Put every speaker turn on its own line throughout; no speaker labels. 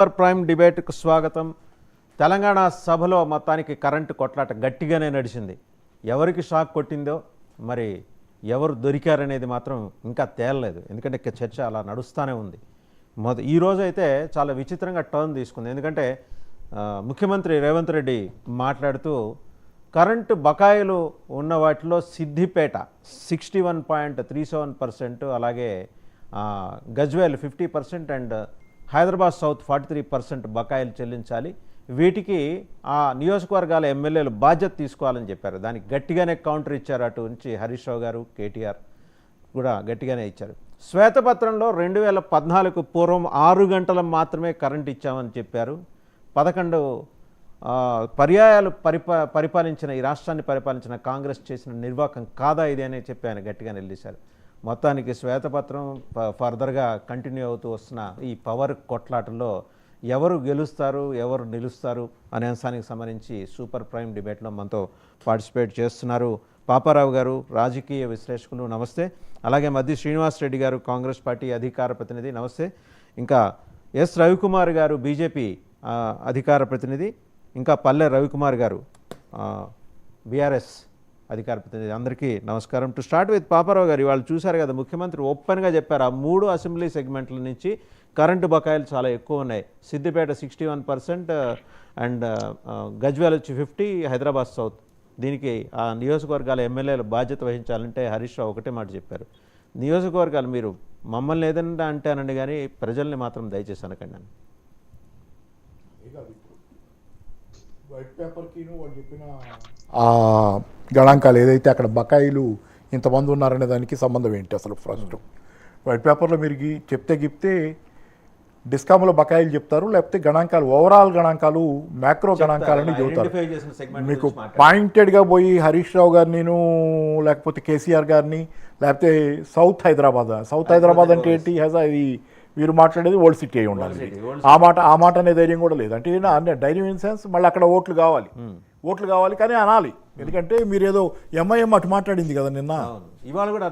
Super prime డిబేట్కు స్వాగతం. తెలంగాణ సభలో మొత్తానికి కరెంటు కొట్లాట గట్టిగానే నడిచింది. ఎవరికి షాక్ కొట్టిందో మరి ఎవరు దొరికారనేది మాత్రం ఇంకా తేలలేదు. ఎందుకంటే చర్చ అలా నడుస్తూనే ఉంది. ఈరోజు అయితే చాలా విచిత్రంగా టర్న్ తీసుకుంది. ఎందుకంటే ముఖ్యమంత్రి రేవంత్ రెడ్డి మాట్లాడుతూ కరెంటు బకాయిలు ఉన్న వాటిలో సిద్దిపేట 61.37%, అలాగే గజ్వేల్ 50% అండ్ హైదరాబాద్ సౌత్ 43% బకాయిలు చెల్లించాలి. వీటికి ఆ నియోజకవర్గాల ఎమ్మెల్యేలు బాధ్యత తీసుకోవాలని చెప్పారు. దానికి గట్టిగానే కౌంటర్ ఇచ్చారు. అటు నుంచి హరీష్ రావు గారు, కేటీఆర్ కూడా గట్టిగానే ఇచ్చారు. శ్వేతపత్రంలో 2014 పూర్వం 6 గంటలు మాత్రమే కరెంట్ ఇచ్చామని చెప్పారు. 11 పర్యాయాలు పరిపాలించిన ఈ రాష్ట్రాన్ని పరిపాలించిన కాంగ్రెస్ చేసిన నిర్వాకం కాదా ఇది అని చెప్పి ఆయన గట్టిగా నిలదీశారు. మొత్తానికి శ్వేతపత్రం ఫర్దర్గా కంటిన్యూ అవుతూ వస్తున్న ఈ పవర్ కొట్లాటలో ఎవరు గెలుస్తారు, ఎవరు నిలుస్తారు అనే అంశానికి సంబంధించి సూపర్ ప్రైమ్ డిబేట్లో మనతో పార్టిసిపేట్ చేస్తున్నారు పాపారావు గారు, రాజకీయ విశ్లేషకులు, నమస్తే. అలాగే మధ్య శ్రీనివాస్ రెడ్డి గారు, కాంగ్రెస్ పార్టీ అధికార ప్రతినిధి, నమస్తే. ఇంకా ఎస్ రవికుమార్ గారు, బీజేపీ అధికార ప్రతినిధి, ఇంకా పల్లె రవికుమార్ గారు, బీఆర్ఎస్ అధికార ప్రతినిధి. అందరికీ నమస్కారం. టు స్టార్ట్ విత్ పాపారావు గారు, వాళ్ళు చూశారు కదా, ముఖ్యమంత్రి ఓపెన్గా చెప్పారు ఆ 3 అసెంబ్లీ సెగ్మెంట్ల నుంచి కరెంటు బకాయిలు చాలా ఎక్కువ ఉన్నాయి. సిద్దిపేట 61% అండ్ గజ్వేల్ వచ్చి 50%, హైదరాబాద్ సౌత్. దీనికి ఆ నియోజకవర్గాల ఎమ్మెల్యేలు బాధ్యత వహించాలంటే హరీష్ రావు ఒకటే మాట చెప్పారు, నియోజకవర్గాలు మీరు మమ్మల్ని ఏదన్నా అంటే అనండి కానీ ప్రజల్ని మాత్రం దయచేసి అనకండి అని.
వైట్ పేపర్కి వాళ్ళు చెప్పిన గణాంకాలు ఏదైతే అక్కడ బకాయిలు ఇంతమంది ఉన్నారనే దానికి సంబంధం ఏంటి అసలు? ఫస్ట్ వైట్ పేపర్లో మీరు చెప్తే డిస్కామ్లో బకాయిలు చెప్తారు, లేకపోతే గణాంకాలు, ఓవరాల్ గణాంకాలు, మ్యాక్రో గణాంకాలని చెబుతారు. మీకు పాయింటెడ్గా పోయి హరీష్ రావు గారిని, లేకపోతే కేసీఆర్ గారిని, లేకపోతే సౌత్ హైదరాబాద్ అంటే ఏంటి? ఇది మీరు మాట్లాడేది ఓల్డ్ సిటీ అయి ఉండాలి. ఆ మాట అనే ధైర్యం కూడా లేదు. అంటే ధైర్యం ఇన్ సెన్స్ మళ్ళీ అక్కడ ఓట్లు కావాలి కానీ అనాలి. ఎందుకంటే మీరు ఏదో ఎంఐఎం అటు మాట్లాడింది కదా నిన్న,
ఇవాళ కూడా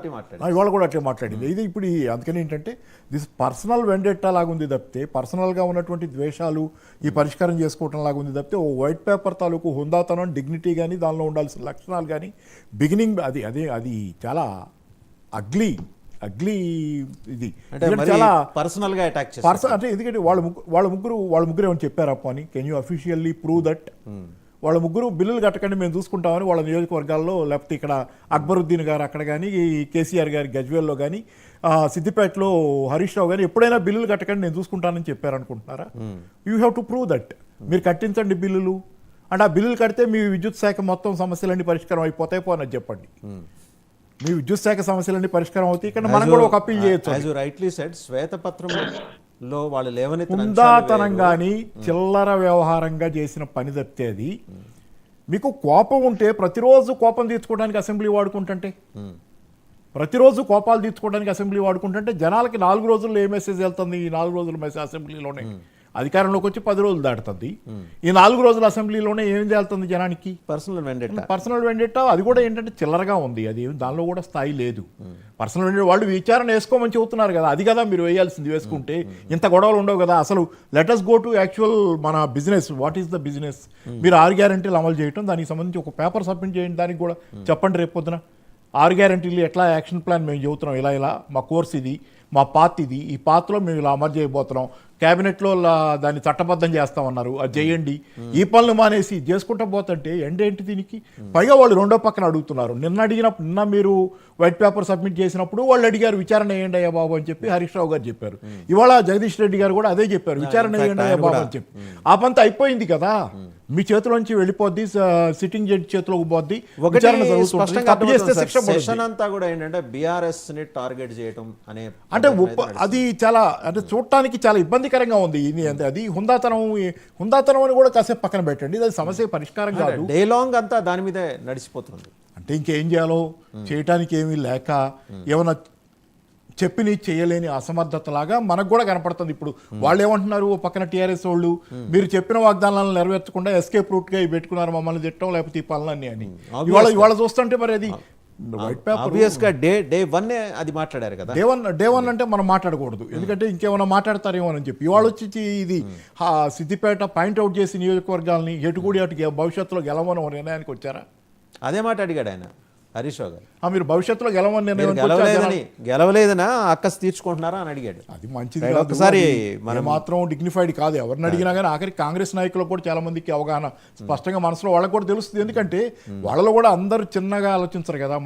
అట్లే మాట్లాడింది. ఇది ఇప్పుడు అందుకని ఏంటంటే దిస్ పర్సనల్ వెండెట్టా లాగుంది తప్పితే, పర్సనల్గా ఉన్నటువంటి ద్వేషాలు ఈ పరిష్కారం చేసుకోవటం లాగుంది తప్పితే ఓ వైట్ పేపర్ తాలూకు హుందాతనం, డిగ్నిటీ కానీ, దానిలో ఉండాల్సిన లక్షణాలు కానీ, బిగినింగ్ అది చాలా అగ్లీ ఇది చాలా
పర్సనల్గా అటాక్
అంటే ఎందుకంటే వాళ్ళ ముగ్గురు ఏమని చెప్పారు అప్ప అని, can you officially prove that? వాళ్ళ ముగ్గురు బిల్లులు కట్టకండి మేము చూసుకుంటామని వాళ్ళ నియోజకవర్గాల్లో, లేకపోతే ఇక్కడ అక్బరుద్దీన్ గారు అక్కడ కానీ, కేసీఆర్ గారి గజ్వేల్లో కానీ, సిద్దిపేటలో హరీష్ రావు కానీ ఎప్పుడైనా బిల్లులు కట్టకండి నేను చూసుకుంటానని చెప్పారనుకుంటున్నారా? You have to prove that. మీరు కట్టించండి బిల్లులు. అంటే ఆ బిల్లులు కడితే మీ విద్యుత్ శాఖ మొత్తం సమస్యలన్నీ పరిష్కారం అయిపోతాయి పోనని చెప్పండి. మీ విద్యుత్ శాఖ సమస్యలన్నీ పరిష్కారం అవుతాయి. ఇక్కడ మనం కూడా ఒక అప్పీల్ చేయొచ్చు.
రైట్లీ సెడ్, శ్వేతపత్రంలో వాళ్ళు
హుందాతనం కానీ చిల్లర వ్యవహారంగా చేసిన పని తప్పితే అది. మీకు కోపం ఉంటే ప్రతిరోజు కోపం తీర్చుకోవడానికి అసెంబ్లీ వాడుకుంటుంటే, ప్రతిరోజు కోపాలు తీర్చుకోవడానికి అసెంబ్లీ వాడుకుంటుంటే జనాలకి 4 రోజుల్లో ఏ మెసేజ్ వెళ్తుంది? ఈ 4 రోజుల మెసేజ్ అసెంబ్లీలోనే అధికారంలోకి వచ్చి 10 రోజులు దాటుతుంది. ఈ 4 రోజుల అసెంబ్లీలోనే ఏం చేస్తుంది జనానికి? పర్సనల్ వెండెట్టా. అది కూడా ఏంటంటే చిల్లరగా ఉంది. అది దానిలో కూడా స్థాయి లేదు. పర్సనల్ వెండెట్టా వాళ్ళు విచారణ వేసుకోమని చెబుతున్నారు కదా, అది కదా మీరు వేయాల్సింది. వేసుకుంటే ఇంత గొడవలు ఉండవు కదా. అసలు let us go to actual మన business. What is the business? మీరు 6 గ్యారెంటీలు అమలు చేయటం, దానికి సంబంధించి ఒక పేపర్ సబ్మిట్ చేయండి. దానికి కూడా చెప్పండి రేపు పొద్దున 6 గ్యారెంటీలు ఎట్లా యాక్షన్ ప్లాన్ మేము చెబుతున్నాం, ఇలా మా కోర్స్ ఇది, మా పాత్ ఇది, ఈ పాత్రలో మేము ఇలా అమలు చేయబోతున్నాం, క్యాబినెట్లో దాన్ని చట్టబద్ధం చేస్తామన్నారు, అది చేయండి. ఈ పనులు మానేసి చేసుకుంటా పోతుంటే ఏంటి దీనికి? పైగా వాళ్ళు రెండో పక్కన అడుగుతున్నారు. నిన్న మీరు వైట్ పేపర్ సబ్మిట్ చేసినప్పుడు వాళ్ళు అడిగారు విచారణ వేయండి అయ్యా బాబు అని చెప్పి హరీష్ రావు గారు చెప్పారు. ఇవాళ జగదీష్ రెడ్డి గారు కూడా అదే చెప్పారు, విచారణ వేయండి అయ్యా బాబు అని చెప్పి. ఆ పంత అయిపోయింది కదా, మీ చేతిలోంచి వెళ్ళిపోద్ది, సిట్టింగ్ జడ్జి చేతిలోకి పోద్ది.
అంతా కూడా ఏంటంటే బీఆర్ఎస్ ని టార్గెట్ చేయడం అనే,
అంటే అది చాలా, అంటే చూడటానికి చాలా ఇబ్బందికరంగా ఉంది. అది హుందాతనం అని కూడా కాసేపు పక్కన పెట్టండి. అది సమస్య పరిష్కారం కాదు.
డే లాంగ్ అంతా దాని మీదే నడిచిపోతుంది.
అంటే ఇంకేం చేయాలో చేయటానికి ఏమీ లేక, ఏమైనా చెప్పిని చేయలేని అసమర్థతలాగా మనకు కూడా కనపడుతుంది. ఇప్పుడు వాళ్ళు ఏమంటున్నారు, పక్కన టీఆర్ఎస్ వాళ్ళు మీరు చెప్పిన వాగ్దానాలను నెరవేర్చకుండా ఎస్కేప్ రూట్గా పెట్టుకున్నారు, మమ్మల్ని తిట్టడం లేకపోతే ఈ పనులన్నీ అని. ఇవాళ చూస్తుంటే మరి అది వైట్ పేపర్
ఆబ్వియస్గా డే వన్ అది మాట్లాడారు కదా.
డే వన్ అంటే మనం మాట్లాడకూడదు, ఎందుకంటే ఇంకేమైనా మాట్లాడతారేమో అని చెప్పి ఇవాళ వచ్చి ఇది సిద్దిపేట పాయింట్అవుట్ చేసి నియోజకవర్గాలని ఎటుకూడి అటు భవిష్యత్తులో గెలవని ఒక నిర్ణయానికి వచ్చారా?
అదే మాట అడిగాడు ఆయన హరీష్ రావు గారు.
మీరు భవిష్యత్తులో గెలవని
మీరు
నిర్ణయం
గెలవలేదనా అక్కస్ తీర్చుకుంటున్నారా అని అడిగాడు.
అది మంచిది
రైట్,
కాదు.
ఒకసారి
అది
మనం
మాత్రం డిగ్నిఫైడ్ కాదు. ఎవరిని అడిగినా కానీ ఆఖరి కాంగ్రెస్ నాయకులకు కూడా చాలా మందికి అవగాహన స్పష్టంగా మనసులో వాళ్ళకు కూడా తెలుస్తుంది, ఎందుకంటే వాళ్ళలో కూడా అందరూ చిన్నగా ఆలోచించరు కదా.